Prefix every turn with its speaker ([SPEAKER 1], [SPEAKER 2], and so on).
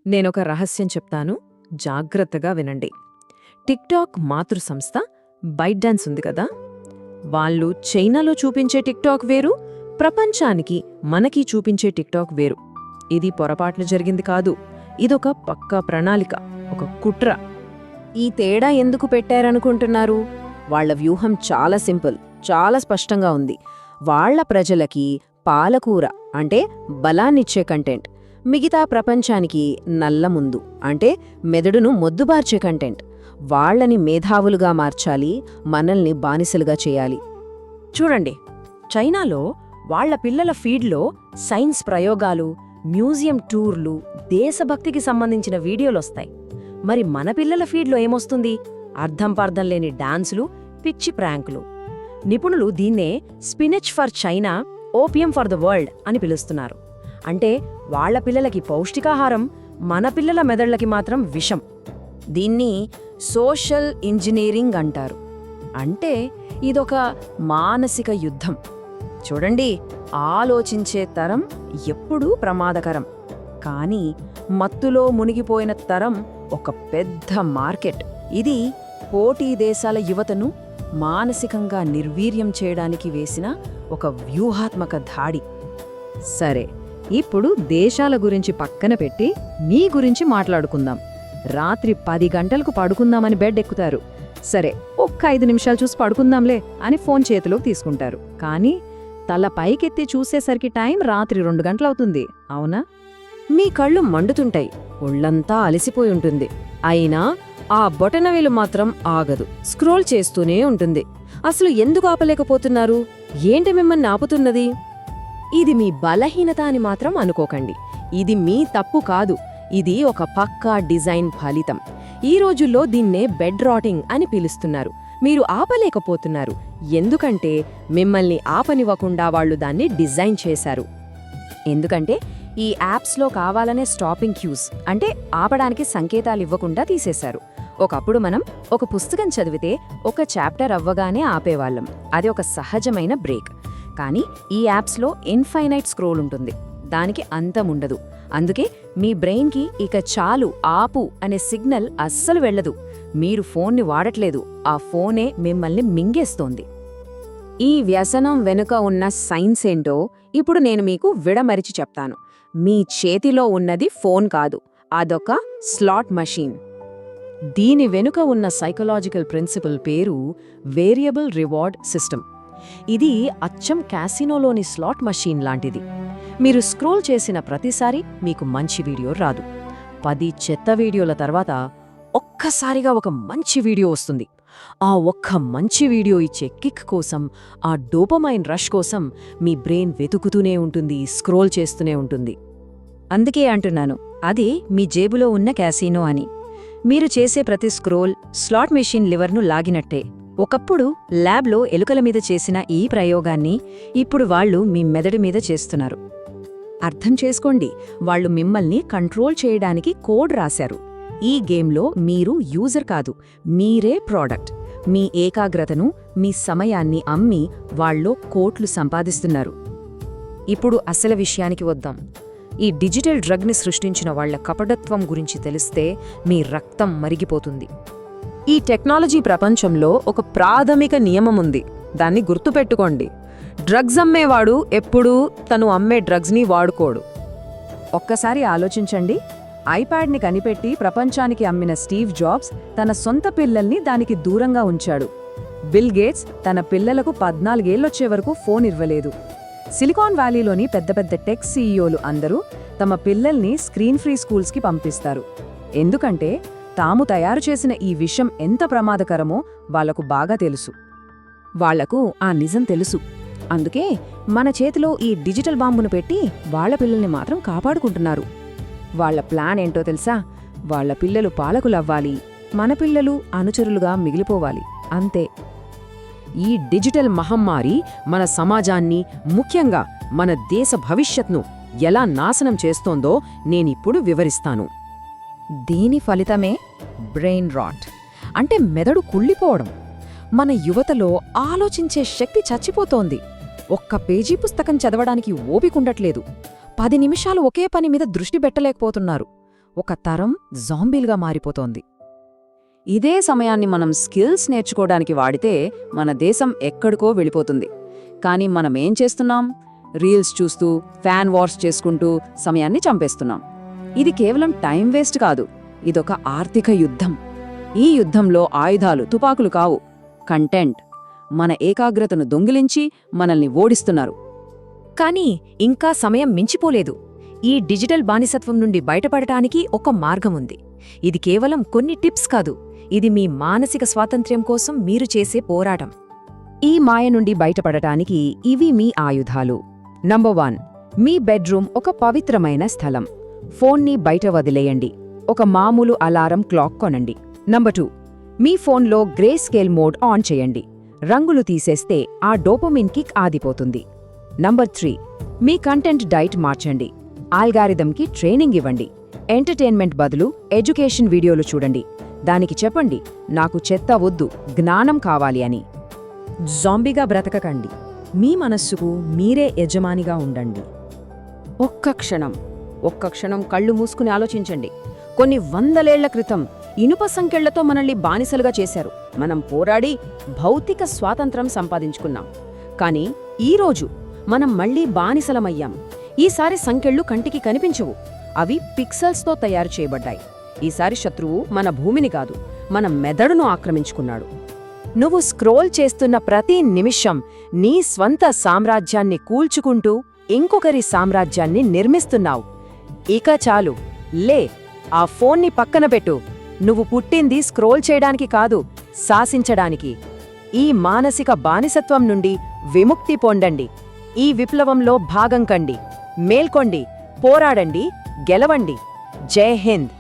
[SPEAKER 1] నేనొక రహస్యం చెప్తాను, జాగ్రత్తగా వినండి. టిక్టాక్ మాతృ సంస్థ బైట్ డాన్స్ ఉంది కదా, వాళ్ళు చైనాలో చూపించే టిక్టాక్ వేరు, ప్రపంచానికి మనకి చూపించే టిక్టాక్ వేరు. ఇది పొరపాట్లు జరిగింది కాదు, ఇదొక పక్కా ప్రణాళిక, ఒక కుట్ర. ఈ తేడా ఎందుకు పెట్టారనుకుంటున్నారు? వాళ్ల వ్యూహం చాలా సింపుల్, చాలా స్పష్టంగా ఉంది. వాళ్ల ప్రజలకి పాలకూర అంటే బలాన్నిచ్చే కంటెంట్, మిగతా ప్రపంచానికి నల్లముందు అంటే మెదడును మొద్దుబార్చే కంటెంట్. వాళ్లని మేధావులుగా మార్చాలి, మనల్ని బానిసలుగా చేయాలి. చూడండి, చైనాలో వాళ్ల పిల్లల ఫీడ్లో సైన్స్ ప్రయోగాలు, మ్యూజియం టూర్లు, దేశభక్తికి సంబంధించిన వీడియోలొస్తాయి. మరి మన పిల్లల ఫీడ్లో ఏమొస్తుంది? అర్థంపర్థం లేని డాన్సులు, పిచ్చి ప్రాంకులు. నిపుణులు దీన్నే spinach for China, opium for the world అని పిలుస్తున్నారు. అంటే వాళ్ల పిల్లలకి పౌష్టికాహారం, మన పిల్లల మెదళ్లకి మాత్రం విషం. దీన్ని సోషల్ ఇంజనీరింగ్ అంటారు. అంటే ఇదొక మానసిక యుద్ధం. చూడండి, ఆలోచించే తరం ఎప్పుడూ ప్రమాదకరం, కానీ మత్తులో మునిగిపోయిన తరం ఒక పెద్ద మార్కెట్. ఇది పోటీ దేశాల యువతను మానసికంగా నిర్వీర్యం చేయడానికి వేసిన ఒక వ్యూహాత్మక ధాడి. సరే, ఇప్పుడు దేశాల గురించి పక్కన పెట్టి మీ గురించి మాట్లాడుకుందాం. రాత్రి 10 గంటలకు పడుకుందామని బెడ్ ఎక్కుతారు. సరే, ఒక్క 5 నిమిషాలు చూసి పడుకుందాంలే అని ఫోన్ చేతిలోకి తీసుకుంటారు. కానీ తల పైకెత్తి చూసేసరికి టైం రాత్రి 2 గంటలవుతుంది. అవునా? మీ కళ్ళు మండుతుంటాయి, ఒళ్లంతా అలసిపోయి ఉంటుంది. అయినా ఆ బొటనవేలు మాత్రం ఆగదు, స్క్రోల్ చేస్తూనే ఉంటుంది. అసలు ఎందుకు ఆపలేకపోతున్నారు? ఏంటి మిమ్మల్ని ఆపుతున్నది? ఇది మీ బలహీనత అని మాత్రం అనుకోకండి. ఇది మీ తప్పు కాదు, ఇది ఒక పక్కా డిజైన్ ఫలితం. ఈ రోజుల్లో దీన్నే బెడ్ రాటింగ్ అని పిలుస్తున్నారు. మీరు ఆపలేకపోతున్నారు ఎందుకంటే మిమ్మల్ని ఆపనివ్వకుండా వాళ్లు దాన్ని డిజైన్ చేశారు. ఎందుకంటే ఈ యాప్స్లో కావాలనే స్టాపింగ్ క్యూస్ అంటే ఆపడానికి సంకేతాలు ఇవ్వకుండా తీసేశారు. ఒకప్పుడు మనం ఒక పుస్తకం చదివితే ఒక చాప్టర్ అవ్వగానే ఆపేవాళ్ళం, అది ఒక సహజమైన బ్రేక్. కానీ ఈ యాప్స్లో ఇన్ఫైనైట్ స్క్రోల్ ఉంటుంది, దానికి అంతముండదు. అందుకే మీ బ్రెయిన్కి ఇక చాలు, ఆపు అనే సిగ్నల్ అస్సలు వెళ్ళదు. మీరు ఫోన్ని వాడట్లేదు, ఆ ఫోనే మిమ్మల్ని మింగేస్తోంది. ఈ వ్యసనం వెనుక ఉన్న సైన్స్ ఏంటో ఇప్పుడు నేను మీకు విడమరిచి చెప్తాను. మీ చేతిలో ఉన్నది ఫోన్ కాదు, అదొక స్లాట్ మషీన్. దీని వెనుక ఉన్న సైకలాజికల్ ప్రిన్సిపల్ పేరు వేరియబుల్ రివార్డ్ సిస్టమ్. ఇది అచ్చం క్యాసినోలోని స్లాట్ మషీన్ లాంటిది. మీరు స్క్రోల్ చేసిన ప్రతిసారి మీకు మంచి వీడియో రాదు. 10 చెత్త వీడియోల తర్వాత ఒక్కసారిగా ఒక మంచి వీడియో వస్తుంది. ఆ ఒక్క మంచి వీడియో ఇచ్చే కిక్ కోసం, ఆ డోపమైన్ రష్ కోసం మీ బ్రెయిన్ వెతుకుతూనే ఉంటుంది, స్క్రోల్ చేస్తూనే ఉంటుంది. అందుకే అంటున్నాను, అది మీ జేబులో ఉన్న క్యాసినో అని. మీరు చేసే ప్రతి స్క్రోల్ స్లాట్ మెషిన్ లివర్ను లాగినట్టే. ఒకప్పుడు ల్యాబ్లో ఎలుకల మీద చేసిన ఈ ప్రయోగాన్ని ఇప్పుడు వాళ్లు మీ మెదడు మీద చేస్తున్నారు. అర్థం చేసుకోండి, వాళ్లు మిమ్మల్ని కంట్రోల్ చేయడానికి కోడ్ రాశారు. ఈ గేమ్లో మీరు యూజర్ కాదు, మీరే ప్రోడక్ట్. మీ ఏకాగ్రతను, మీ సమయాన్ని అమ్మి వాళ్లో కోట్లు సంపాదిస్తున్నారు. ఇప్పుడు అసలు విషయానికి వద్దాం. ఈ డిజిటల్ డ్రగ్ని సృష్టించిన వాళ్ల కపటత్వం గురించి తెలిస్తే మీ రక్తం మరిగిపోతుంది. ఈ టెక్నాలజీ ప్రపంచంలో ఒక ప్రాథమిక నియమముంది, దాన్ని గుర్తుపెట్టుకోండి. డ్రగ్స్ అమ్మేవాడు ఎప్పుడూ తను అమ్మే డ్రగ్స్ని వాడుకోడు. ఒక్కసారి ఆలోచించండి, ఐప్యాడ్ని కనిపెట్టి ప్రపంచానికి అమ్మిన స్టీవ్ జాబ్స్ తన సొంత పిల్లల్ని దానికి దూరంగా ఉంచాడు. బిల్ గేట్స్ తన పిల్లలకు 14 ఏళ్లొచ్చే వరకు ఫోన్ ఇవ్వలేదు. సిలికాన్ వ్యాలీలోని పెద్ద పెద్ద టెక్ సీఈఓలు అందరూ తమ పిల్లల్ని స్క్రీన్ ఫ్రీ స్కూల్స్కి పంపిస్తారు. ఎందుకంటే తాము తయారు చేసిన ఈ విషయం ఎంత ప్రమాదకరమో వాళ్లకు బాగా తెలుసు. వాళ్లకు ఆ నిజం తెలుసు. అందుకే మన చేతిలో ఈ డిజిటల్ బాంబును పెట్టి వాళ్ల పిల్లల్ని మాత్రం కాపాడుకుంటున్నారు. వాళ్ల ప్లాన్ ఏంటో తెలుసా? వాళ్ల పిల్లలు పాలకులవ్వాలి, మన పిల్లలు అనుచరులుగా మిగిలిపోవాలి, అంతే. ఈ డిజిటల్ మహమ్మారి మన సమాజాన్ని, ముఖ్యంగా మన దేశ భవిష్యత్ను ఎలా నాశనం చేస్తోందో నేనిప్పుడు వివరిస్తాను. దీని ఫలితమే బ్రెయిన్ రాట్, అంటే మెదడు కుళ్ళిపోవడం. మన యువతలో ఆలోచించే శక్తి చచ్చిపోతోంది. ఒక్క పేజీ పుస్తకం చదవడానికి ఓపికుండట్లేదు. 10 నిమిషాలు ఒకే పని మీద దృష్టి పెట్టలేకపోతున్నారు.
[SPEAKER 2] ఒక తరం జాంబీలుగా మారిపోతోంది. ఇదే సమయాన్ని మనం స్కిల్స్ నేర్చుకోవడానికి వాడితే మన దేశం ఎక్కడికో వెళ్ళిపోతుంది. కానీ మనమేం చేస్తున్నాం? రీల్స్ చూస్తూ, ఫ్యాన్ వార్స్ చేసుకుంటూ సమయాన్ని చంపేస్తున్నాం. ఇది కేవలం టైం వేస్ట్ కాదు, ఇదొక ఆర్థిక యుద్ధం. ఈ యుద్ధంలో ఆయుధాలు తుపాకులు కావు, కంటెంట్. మన ఏకాగ్రతను దొంగిలించి మనల్ని ఓడిస్తున్నారు.
[SPEAKER 1] కానీ ఇంకా సమయం మించిపోలేదు. ఈ డిజిటల్ బానిసత్వం నుండి బయటపడటానికి ఒక మార్గముంది. ఇది కేవలం కొన్ని టిప్స్ కాదు, ఇది మీ మానసిక స్వాతంత్ర్యం కోసం మీరు చేసే పోరాటం.
[SPEAKER 2] ఈ మాయ నుండి బయటపడటానికి ఇవి మీ ఆయుధాలు. నంబర్ 1, మీ బెడ్రూమ్ ఒక పవిత్రమైన స్థలం. ఫోన్ని బయట వదిలేయండి. ఒక మామూలు అలారం క్లాక్ కొనండి. నంబర్ 2, మీ ఫోన్లో గ్రే స్కేల్ మోడ్ ఆన్ చేయండి. రంగులు తీసేస్తే ఆ డోపమిన్ కిక్ ఆదిపోతుంది. నంబర్ 3, మీ కంటెంట్ డైట్ మార్చండి. ఆల్గారిథంకి ట్రైనింగ్ ఇవ్వండి. ఎంటర్టైన్మెంట్ బదులు ఎడ్యుకేషన్ వీడియోలు చూడండి. దానికి చెప్పండి, నాకు చెత్త వద్దు, జ్ఞానం కావాలి అని.
[SPEAKER 1] జాంబీగా బ్రతకకండి. మీ మనస్సుకు మీరే యజమానిగా ఉండండి.
[SPEAKER 2] ఒక్క క్షణం కళ్ళు మూసుకుని ఆలోచించండి. కొన్ని వందలేళ్ల క్రితం ఇనుప సంకెళ్లతో మనల్ని బానిసలుగా చేశారు. మనం పోరాడి భౌతిక స్వాతంత్రం సంపాదించుకున్నాం. కాని ఈరోజు మనం మళ్లీ బానిసలమయ్యాం. ఈసారి సంకెళ్ళు కంటికి కనిపించవు, అవి పిక్సెల్స్తో తయారు చేయబడ్డాయి. ఈసారి శత్రువు మన భూమిని కాదు, మన మెదడును ఆక్రమించుకున్నాడు.
[SPEAKER 1] నువ్వు స్క్రోల్ చేస్తున్న ప్రతి నిమిషం నీ స్వంత సామ్రాజ్యాన్ని కూల్చుకుంటూ ఇంకొకరి సామ్రాజ్యాన్ని నిర్మిస్తున్నావు. ఇక చాలు, లే, ఆ ఫోన్ని పక్కన పెట్టు. నువ్వు పుట్టింది స్క్రోల్ చేయడానికి కాదు, శాసించడానికి. ఈ మానసిక బానిసత్వం నుండి విముక్తి పొందండి. ఈ విప్లవంలో భాగం కండి. మేల్కొండి, పోరాడండి, గెలవండి. జై హింద్.